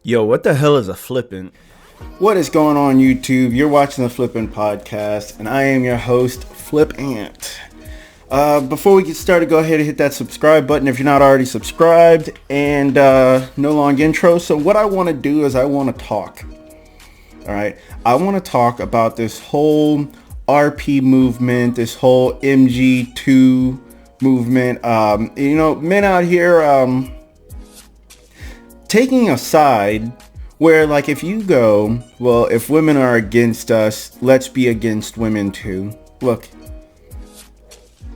Yo, what the hell is a flippant? What is going on, YouTube? You're watching the Flippant podcast, and I am your host, Flippant. Before we get started, go ahead and hit that subscribe button if you're not already subscribed, and no long intro. So what I want to do is I want to talk. All right, I want to talk about this whole RP movement, this whole MG2 movement. Men out here taking a side where, like, if you go, well, if women are against us, let's be against women too. Look,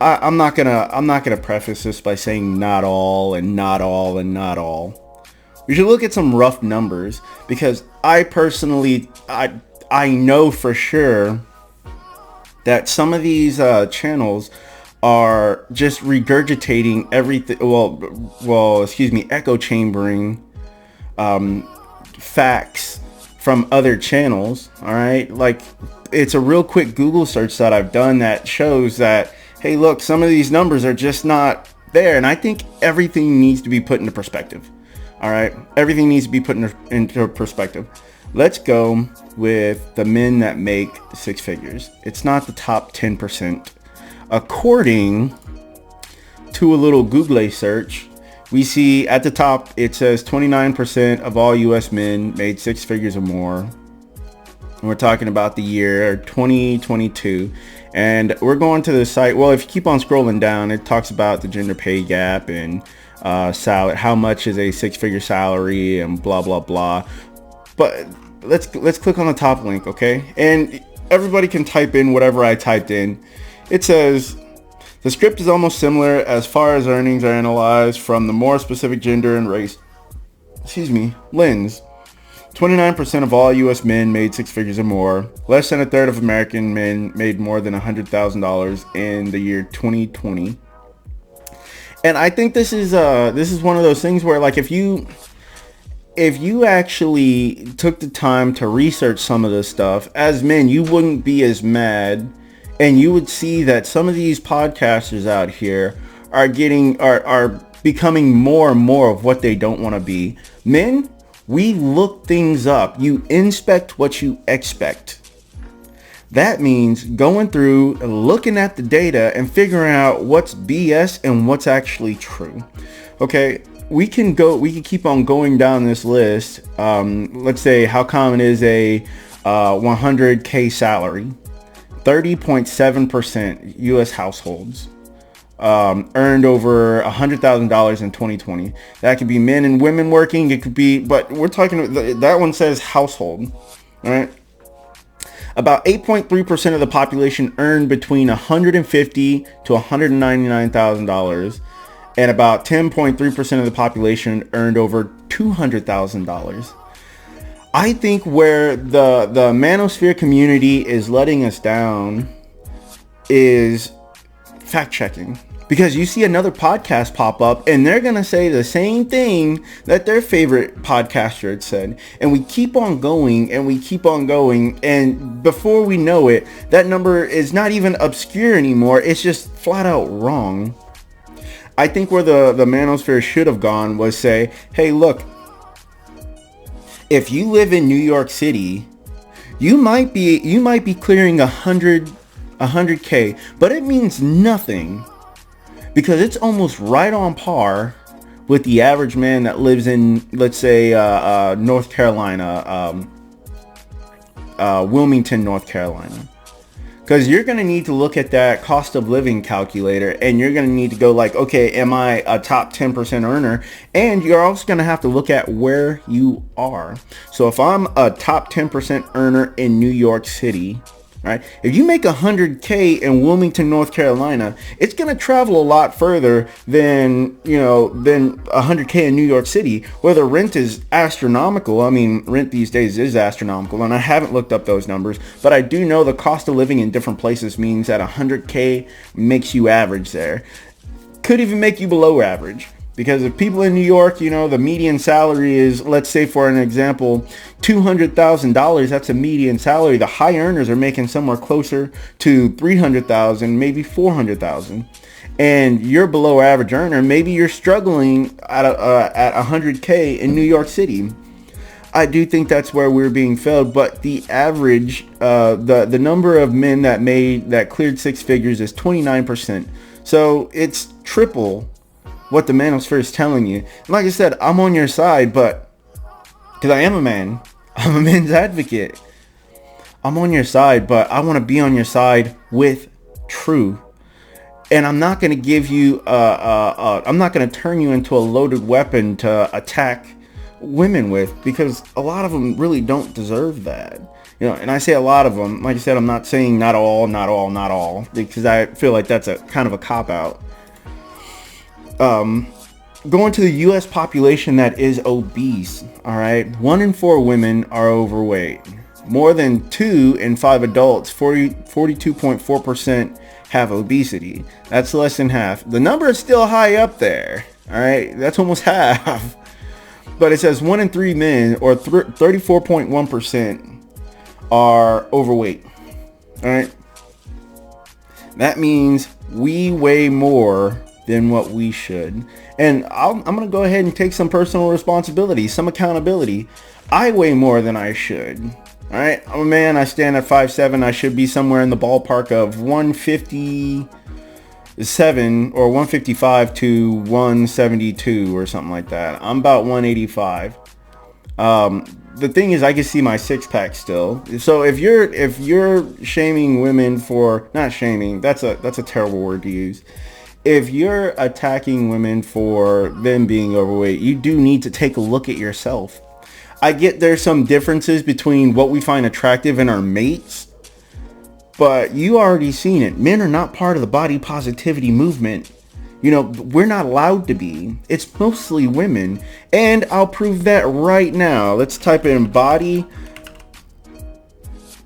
I'm not gonna preface this by saying not all and not all and not all. We should look at some rough numbers, because I personally, I know for sure that some of these channels are just regurgitating everything. Echo chambering facts from other channels. All right, like, it's a real quick Google search that I've done that shows that, hey, look, some of these numbers are just not there. And I think everything needs to be put into perspective. All right, everything needs to be put into perspective. Let's go with the men that make six figures. It's not the top 10%. According to a little Google search, we see at the top, it says 29% of all U.S. men made six figures or more. And we're talking about the year 2022. And we're going to the site. Well, if you keep on scrolling down, it talks about the gender pay gap and salary, how much is a six-figure salary, and blah, blah, blah. But let's click on the top link, okay? And everybody can type in whatever I typed in. It says, the script is almost similar as far as earnings are analyzed from the more specific gender and race, lens. 29% of all U.S. men made six figures or more. Less than a third of American men made more than $100,000 in the year 2020. And I think this is one of those things where, like, if you actually took the time to research some of this stuff as men, you wouldn't be as mad. And you would see that some of these podcasters out here are becoming more and more of what they don't want to be. Men, we look things up. You inspect what you expect. That means going through, looking at the data, and figuring out what's BS and what's actually true. Okay, we can keep on going down this list. Let's say, how common is a 100K salary? 30.7% U.S. households earned over $100,000 in 2020. That could be men and women working. It could be, but we're talking, that one says household. All right. About 8.3% of the population earned between $150,000 to $199,000, and about 10.3% of the population earned over $200,000. I think where the manosphere community is letting us down is fact checking, because you see another podcast pop up and they're going to say the same thing that their favorite podcaster had said. And we keep on going and we keep on going. And before we know it, that number is not even obscure anymore. It's just flat out wrong. I think where the manosphere should have gone was say, hey, look, if you live in New York City, you might be clearing 100K, but it means nothing, because it's almost right on par with the average man that lives in, let's say, North Carolina, Wilmington, North Carolina. Because you're going to need to look at that cost of living calculator, and you're going to need to go like, okay, am I a top 10% earner? And you're also going to have to look at where you are. So if I'm a top 10% earner in New York City, right? If you make 100K in Wilmington, North Carolina, it's going to travel a lot further than 100K in New York City, where the rent is astronomical. I mean, rent these days is astronomical, and I haven't looked up those numbers, but I do know the cost of living in different places means that 100K makes you average there. Could even make you below average. Because if people in New York, the median salary is, let's say for an example, $200,000, that's a median salary. The high earners are making somewhere closer to $300,000, maybe $400,000. And you're below average earner. Maybe you're struggling at 100K in New York City. I do think that's where we're being failed. But the average, the number of men that cleared six figures is 29%. So it's triple what the manosphere is telling you. And like I said, I'm on your side, but because I am a man, I'm a men's advocate. I'm on your side, but I want to be on your side with truth. And I'm not going to give you, I'm not going to turn you into a loaded weapon to attack women with, because a lot of them really don't deserve that. You know, and I say a lot of them, like I said, I'm not saying not all, because I feel like that's a kind of a cop-out. Going to the U.S. population that is obese, all right? 1 in 4 women are overweight. More than 2 in 5 adults, 42.4%, have obesity. That's less than half. The number is still high up there, all right? That's almost half. But it says 1 in 3 men, or 34.1%, are overweight, all right? That means we weigh more than what we should. And I'm going to go ahead and take some personal responsibility, some accountability. I weigh more than I should. All right, I'm a man. I stand at 5'7". I should be somewhere in the ballpark of 157 or 155 to 172 or something like that. I'm about 185. The thing is, I can see my six pack still. So if you're shaming women for, not shaming, that's a terrible word to use. If you're attacking women for them being overweight, you do need to take a look at yourself. I get there's some differences between what we find attractive in our mates, but you already seen it. Men are not part of the body positivity movement. You know, we're not allowed to be. It's mostly women. And I'll prove that right now. Let's type in body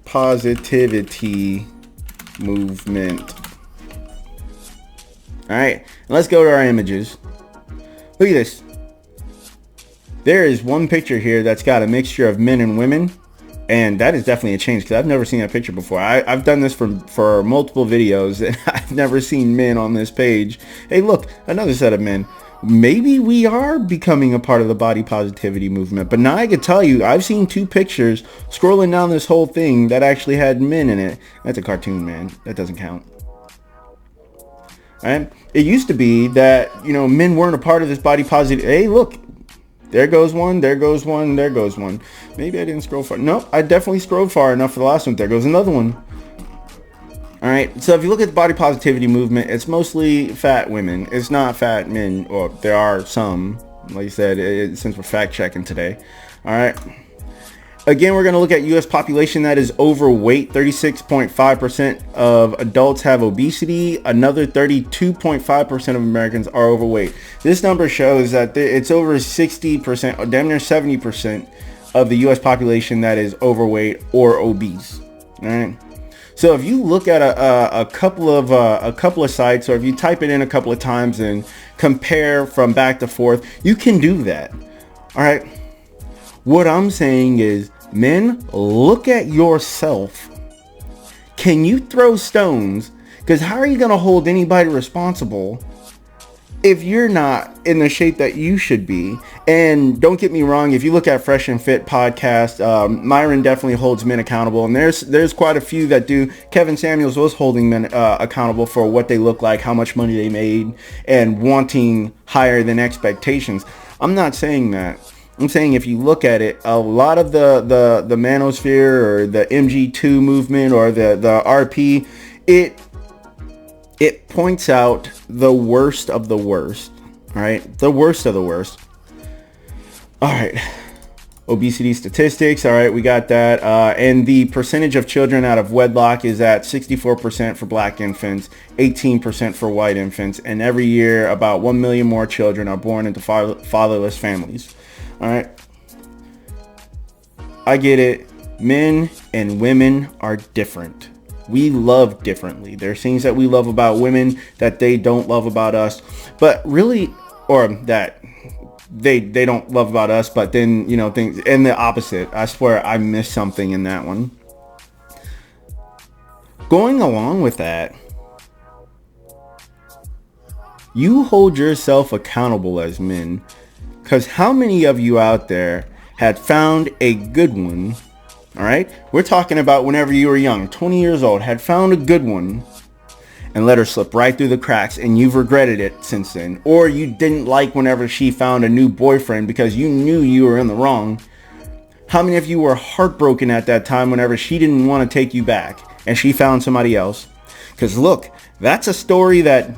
positivity movement. All right, let's go to our images. Look at this. There is one picture here that's got a mixture of men and women, and that is definitely a change because I've never seen that picture before. I've done this for multiple videos, and I've never seen men on this page. Hey, look, another set of men. Maybe we are becoming a part of the body positivity movement. But now I can tell you, I've seen 2 pictures scrolling down this whole thing that actually had men in it. That's a cartoon, man. That doesn't count. Right? It used to be that, you know, men weren't a part of this body positive. Hey, look, there goes one, there goes one, there goes one. Maybe I didn't scroll far. No, I definitely scrolled far enough for the last one. There goes another one. All right. So if you look at the body positivity movement, it's mostly fat women. It's not fat men. Or there are some, like I said, since we're fact checking today. All right. Again, we're going to look at U.S. population that is overweight. 36.5% of adults have obesity. Another 32.5% of Americans are overweight. This number shows that it's over 60%, or damn near 70% of the U.S. population that is overweight or obese. All right. So if you look at a couple of sites, or if you type it in a couple of times and compare from back to forth, you can do that. All right. What I'm saying is, men, look at yourself. Can you throw stones? Because how are you going to hold anybody responsible if you're not in the shape that you should be? And don't get me wrong, if you look at Fresh and Fit podcast, Myron definitely holds men accountable, and there's quite a few that do. Kevin Samuels was holding men accountable for what they look like, how much money they made, and wanting higher than expectations. I'm not saying that. I'm saying if you look at it, a lot of the manosphere or the MG2 movement or the RP, it points out the worst of the worst. All right, the worst of the worst. All right, obesity statistics. All right, we got that. And the percentage of children out of wedlock is at 64% for black infants, 18% for white infants, and every year about 1 million more children are born into fatherless families. All right, I get it. Men and women are different. We love differently. There's things that we love about women that they don't love about us, but really, or that they don't love about us, but then, you know, things, and the opposite. I swear I missed something in that one. Going along with that, you hold yourself accountable as men. Because how many of you out there had found a good one, all right? We're talking about whenever you were young, 20 years old, had found a good one and let her slip right through the cracks, and you've regretted it since then. Or you didn't like whenever she found a new boyfriend because you knew you were in the wrong. How many of you were heartbroken at that time whenever she didn't want to take you back and she found somebody else? Because look, that's a story that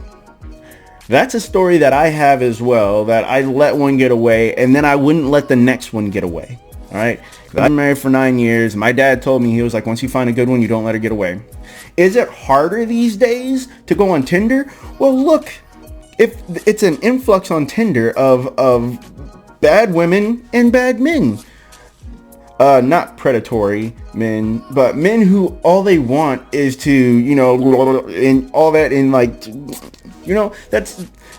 I have as well, that I let one get away and then I wouldn't let the next one get away. All right. I've been married for 9 years. My dad told me, he was like, once you find a good one, you don't let her get away. Is it harder these days to go on Tinder? Well, look, if it's an influx on Tinder of bad women and bad men. Not predatory men, but men who all they want is to, and all that, in like,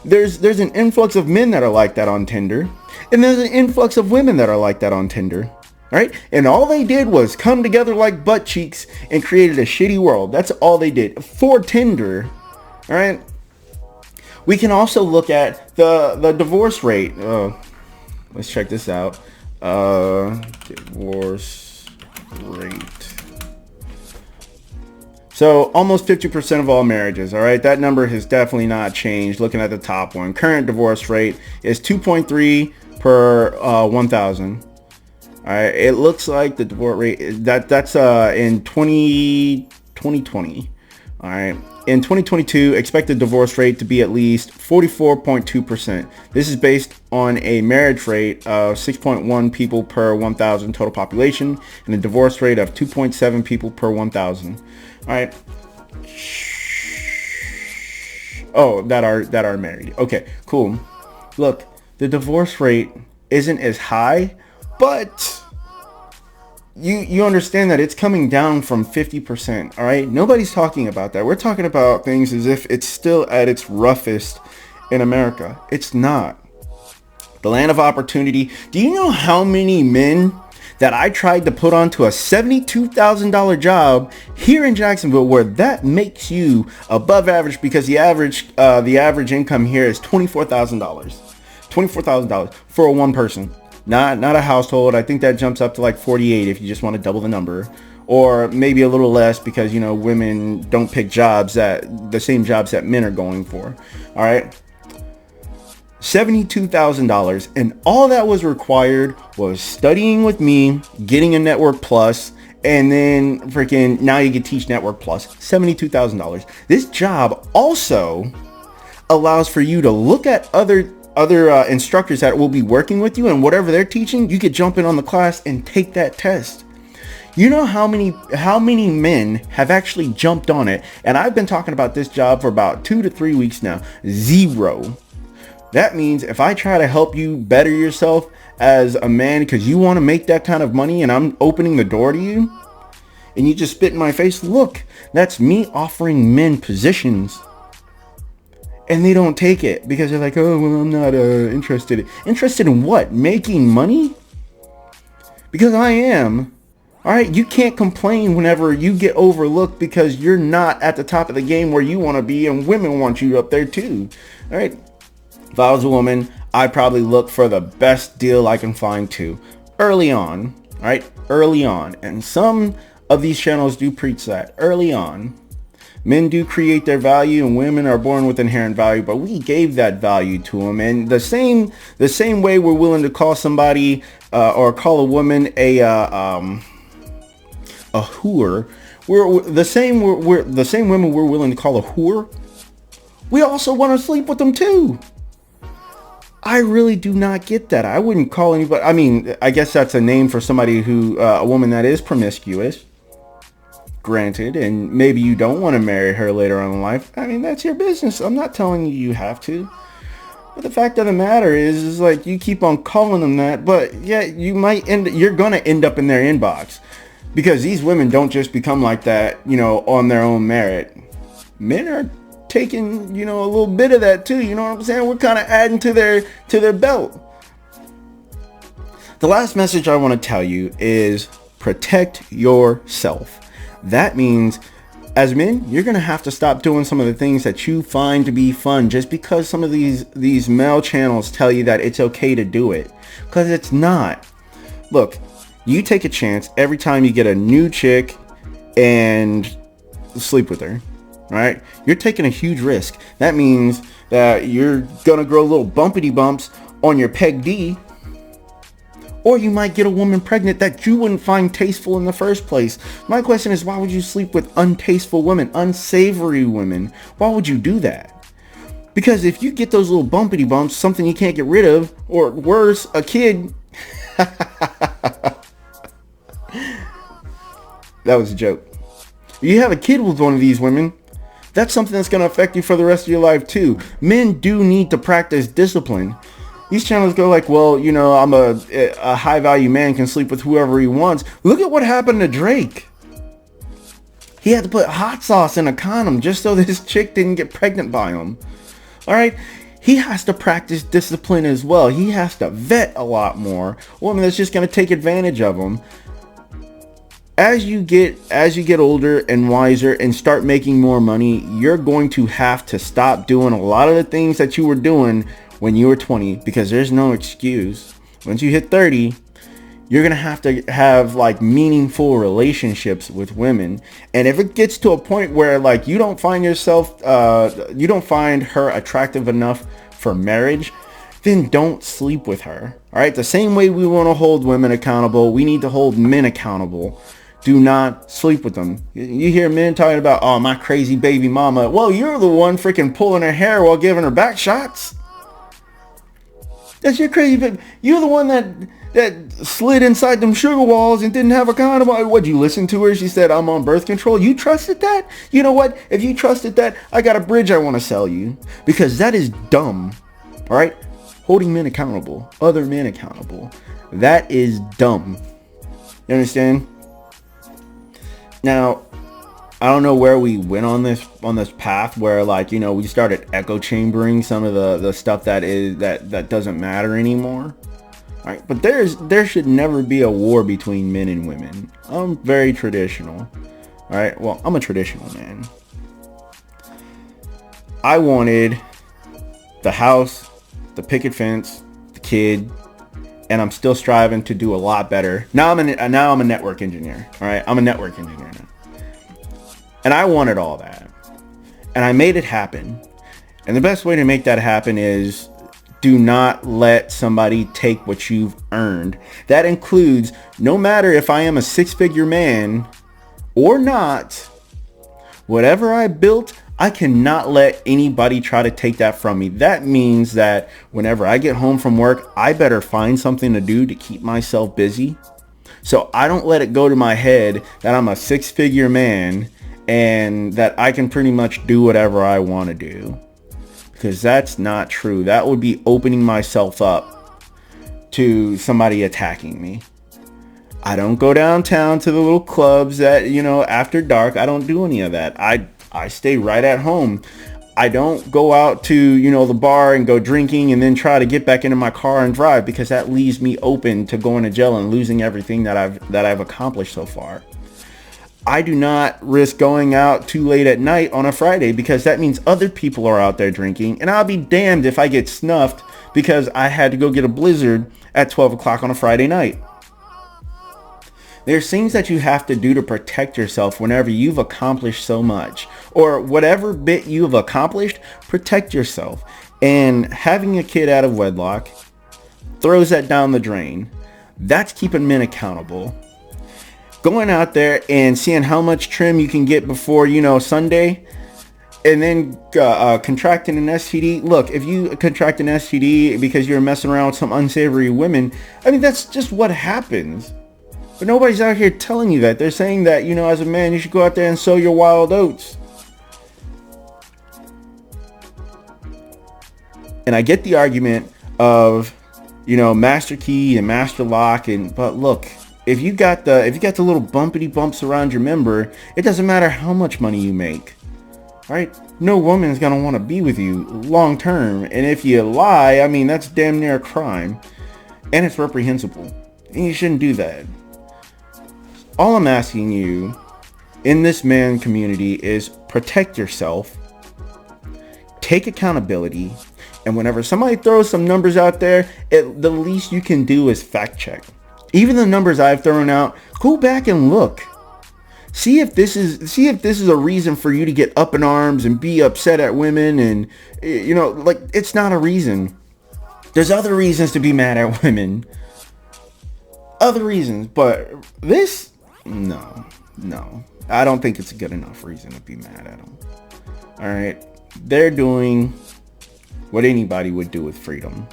there's an influx of men that are like that on Tinder, and there's an influx of women that are like that on Tinder, right? And all they did was come together like butt cheeks and created a shitty world. That's all they did for Tinder, all right? We can also look at the divorce rate. Let's check this out. Divorce rate. So almost 50% of all marriages, all right? That number has definitely not changed. Looking at the top one, current divorce rate is 2.3 per 1,000. All right, it looks like the divorce rate that's in 2020. All right. In 2022, expected divorce rate to be at least 44.2%. This is based on a marriage rate of 6.1 people per 1,000 total population and a divorce rate of 2.7 people per 1,000. All right. Oh, that are married. Okay, cool. Look, the divorce rate isn't as high, but you understand that it's coming down from 50%, all right? Nobody's talking about that. We're talking about things as if it's still at its roughest in America. It's not. The land of opportunity. Do you know how many men that I tried to put onto a $72,000 job here in Jacksonville, where that makes you above average, because the average income here is $24,000. $24,000 for a one person. Not a household. I think that jumps up to like 48 if you just want to double the number, or maybe a little less because, women don't pick the same jobs that men are going for. All right. $72,000, and all that was required was studying with me, getting a Network Plus, and then freaking now you can teach Network Plus. $72,000. This job also allows for you to look at other instructors that will be working with you, and whatever they're teaching, you could jump in on the class and take that test. You know how many men have actually jumped on it? And I've been talking about this job for about 2 to 3 weeks now. 0. That means if I try to help you better yourself as a man because you want to make that kind of money, and I'm opening the door to you, and you just spit in my face, look, that's me offering men positions. And they don't take it because they're like, oh, well, I'm not interested. Interested in what? Making money? Because I am. All right, you can't complain whenever you get overlooked because you're not at the top of the game where you want to be, and women want you up there too. All right. If I was a woman, I'd probably look for the best deal I can find too. Early on. All right. Early on. And some of these channels do preach that. Early on. Men do create their value, and women are born with inherent value, but we gave that value to them. And the same way we're willing to call somebody or call a woman a whore, we're the same women we're willing to call a whore. We also want to sleep with them too. I really do not get that. I wouldn't call anybody. I mean, I guess that's a name for somebody who a woman that is promiscuous. Granted, and maybe you don't want to marry her later on in life. I mean, that's your business. I'm not telling you you have to. But the fact of the matter is like, you keep on calling them that, but yeah, you're going to end up in their inbox, because these women don't just become like that, on their own merit. Men are taking, a little bit of that too. You know what I'm saying? We're kind of adding to their belt. The last message I want to tell you is protect yourself. That means, as men, you're going to have to stop doing some of the things that you find to be fun just because some of these male channels tell you that it's okay to do it. Because it's not. Look, you take a chance every time you get a new chick and sleep with her, right? You're taking a huge risk. That means that you're gonna grow little bumpity bumps on your peg D, or you might get a woman pregnant that you wouldn't find tasteful in the first place. My question is, why would you sleep with untasteful women, unsavory women? Why would you do that? Because if you get those little bumpity bumps, something you can't get rid of, or worse, a kid. That was a joke. You have a kid with one of these women, that's something that's going to affect you for the rest of your life too. Men do need to practice discipline. These channels go like, well, you know, I'm a high value man, can sleep with whoever he wants. Look at what happened to Drake. He had to put hot sauce in a condom just so this chick didn't get pregnant by him. All right. He has to practice discipline as well. He has to vet a lot more. Woman that's just going to take advantage of him. As you get older and wiser and start making more money, you're going to have to stop doing a lot of the things that you were doing when you were 20, because there's no excuse. Once you hit 30, you're going to have like meaningful relationships with women. And if it gets to a point where like you don't find her attractive enough for marriage, then don't sleep with her. All right. The same way we want to hold women accountable, we need to hold men accountable. Do not sleep with them. You hear men talking about, oh, my crazy baby mama. Well, you're the one freaking pulling her hair while giving her back shots. That's your crazy baby. You're the one that slid inside them sugar walls and didn't have a condom. What'd you listen to her? She said, I'm on birth control. You trusted that? You know what? If you trusted that, I got a bridge I want to sell you. Because that is dumb. All right? Holding men accountable. Other men accountable. That is dumb. You understand? Now, I don't know where we went on this path where, like, you know, we started echo chambering some of the stuff that doesn't matter anymore. All right, but there should never be a war between men and women. I'm very traditional. All right, well, I'm a traditional man. I wanted the house, the picket fence, the kid, and I'm still striving to do a lot better. Now I'm a network engineer. All right, I'm a network engineer now, and I wanted all that, and I made it happen. And the best way to make that happen is do not let somebody take what you've earned. That includes, no matter if I am a six-figure man or not, whatever I built, I cannot let anybody try to take that from me. That means that whenever I get home from work, I better find something to do to keep myself busy. So I don't let it go to my head that I'm a six-figure man and that I can pretty much do whatever I want to do. Because that's not true. That would be opening myself up to somebody attacking me. I don't go downtown to the little clubs that, you know, after dark. I don't do any of that. I stay right at home. I don't go out to, you know, the bar and go drinking and then try to get back into my car and drive, because that leaves me open to going to jail and losing everything that I've accomplished so far. I do not risk going out too late at night on a Friday, because that means other people are out there drinking, and I'll be damned if I get snuffed because I had to go get a blizzard at 12 o'clock on a Friday night. There's things that you have to do to protect yourself whenever you've accomplished so much, or whatever bit you've accomplished, protect yourself. And having a kid out of wedlock throws that down the drain. That's keeping men accountable. Going out there and seeing how much trim you can get before, you know, Sunday, and then contracting an STD. Look, if you contract an STD because you're messing around with some unsavory women, I mean, that's just what happens. But nobody's out here telling you that. They're saying that, you know, as a man, you should go out there and sow your wild oats. And I get the argument of, you know, master key and master lock, but look, if you got the little bumpity bumps around your member, it doesn't matter how much money you make. All right? No woman is gonna want to be with you long term, and if you lie, I mean, that's damn near a crime, and it's reprehensible, and you shouldn't do that. All I'm asking you in this man community is protect yourself, take accountability, and whenever somebody throws some numbers out there, the least you can do is fact check. Even the numbers I've thrown out, go back and look. See if this is a reason for you to get up in arms and be upset at women, and like, it's not a reason. There's other reasons to be mad at women. Other reasons, but this, no. I don't think it's a good enough reason to be mad at them. All right, they're doing what anybody would do with freedom.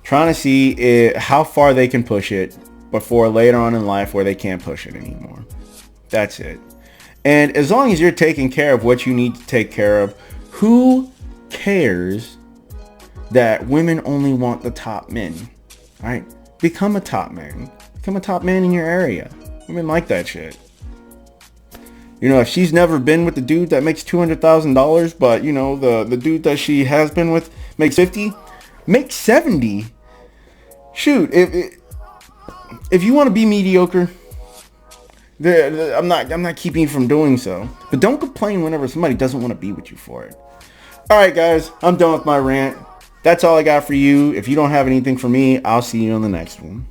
Trying to see how far they can push it before later on in life where they can't push it anymore. That's it. And as long as you're taking care of what you need to take care of, who cares that women only want the top men? All right, become a top man. Become a top man in your area. Women like that shit. If she's never been with the dude that makes $200,000, but the dude that she has been with makes 50, make 70. Shoot, if you want to be mediocre, I'm not keeping you from doing so. But don't complain whenever somebody doesn't want to be with you for it. All right, guys, I'm done with my rant. That's all I got for you. If you don't have anything for me, I'll see you on the next one.